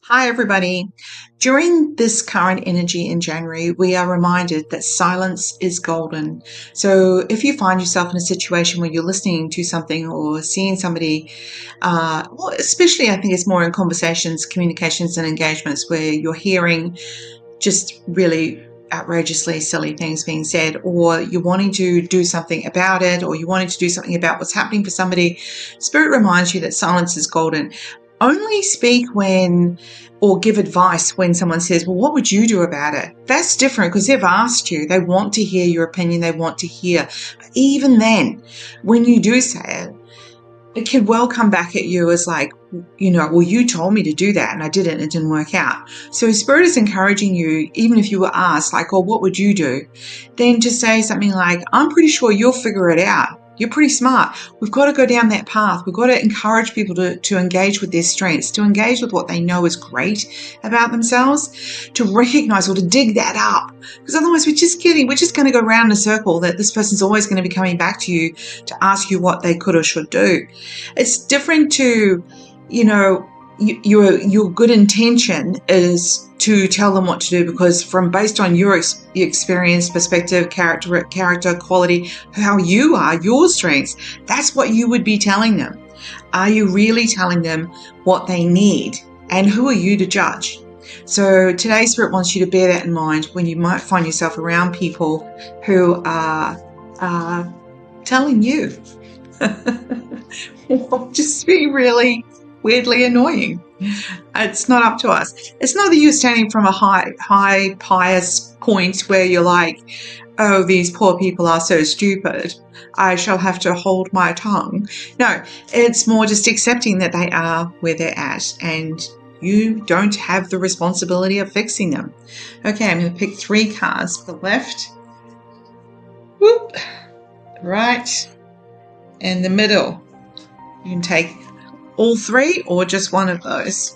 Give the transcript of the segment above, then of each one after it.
Hi, everybody. During this current energy in January, we are reminded that silence is golden. So if you find yourself in a situation where you're listening to something or seeing somebody, well, especially I think it's more in conversations, communications, and engagements where you're hearing just really outrageously silly things being said, or you're wanting to do something about it, or you're wanting to do something about what's happening for somebody, Spirit reminds you that silence is golden. Only speak when, or give advice when someone says, well, what would you do about it? That's different because they've asked you. They want to hear your opinion. They want to hear. But even then, when you do say it, it could well come back at you as like, well, you told me to do that and I did it and it didn't work out. So Spirit is encouraging you, even if you were asked like, oh, what would you do? Then to say something like, I'm pretty sure you'll figure it out. You're pretty smart. We've got to go down that path. We've got to encourage people to engage with their strengths, to engage with what they know is great about themselves, to recognize or to dig that up. Because otherwise we're just going to go round in a circle that this person's always going to be coming back to you to ask you what they could or should do. It's different to, your good intention is to tell them what to do because based on your experience, perspective, character, quality, how you are, your strengths, that's what you would be telling them. Are you really telling them what they need? And who are you to judge? So today, Spirit wants you to bear that in mind when you might find yourself around people who are telling you just be really weirdly annoying. It's not up to us. It's not that you're standing from a high pious point where you're like, oh, these poor people are so stupid, I shall have to hold my tongue. No, it's more just accepting that they are where they're at and you don't have the responsibility of fixing them. Okay, I'm going to pick 3 cards for the left, whoop, right, and the middle. You can take all 3 or just one of those.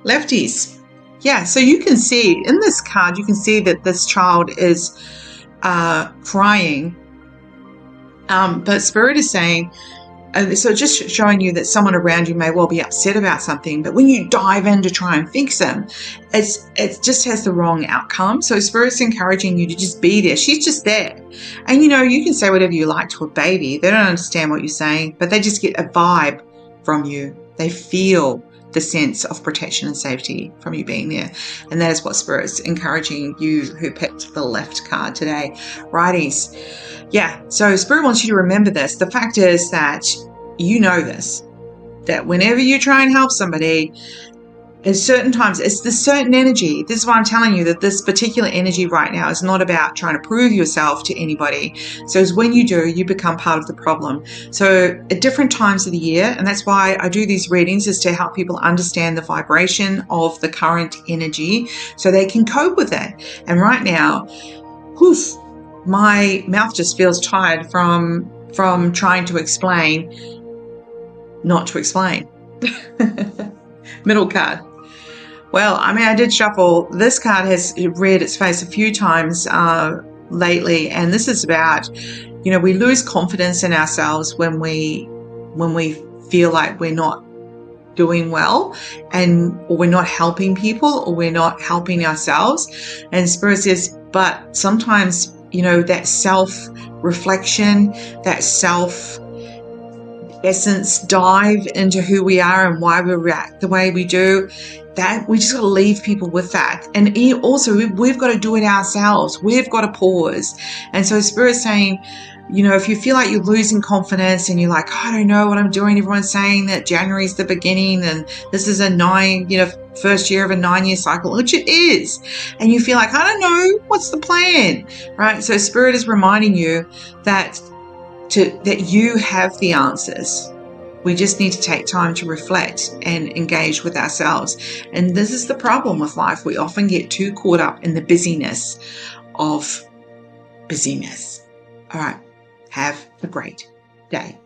Lefties. Yeah, so you can see in this card, you can see that this child is crying. But Spirit is saying, so just showing you that someone around you may well be upset about something, but when you dive in to try and fix them, it just has the wrong outcome. So Spirit's encouraging you to just be there. She's just there. And you can say whatever you like to a baby. They don't understand what you're saying, but they just get a vibe from you. They feel the sense of protection and safety from you being there. And that is what Spirit's encouraging you who picked the left card today. Righties. Yeah, so Spirit wants you to remember this. The fact is that you know this, that whenever you try and help somebody, at certain times, it's this certain energy. This is why I'm telling you that this particular energy right now is not about trying to prove yourself to anybody. So it's when you do, you become part of the problem. So at different times of the year, and that's why I do these readings, is to help people understand the vibration of the current energy so they can cope with it. And right now, my mouth just feels tired from trying to explain, not to explain. Middle card. Well, I did shuffle. This card has reared its face a few times lately, and this is about, we lose confidence in ourselves when we feel like we're not doing well, or we're not helping people, or we're not helping ourselves. And Spirit says, but sometimes, that self-reflection, that self-essence dive into who we are and why we react the way we do, that we just got to leave people with that. And also, we've got to do it ourselves. We've got to pause. And so Spirit's saying, if you feel like you're losing confidence and you're like, I don't know what I'm doing. Everyone's saying that January's the beginning and this is first year of a 9-year cycle, which it is. And you feel like, I don't know, what's the plan, right? So Spirit is reminding you that you have the answers. We just need to take time to reflect and engage with ourselves. And this is the problem with life. We often get too caught up in the busyness of busyness. All right. Have a great day.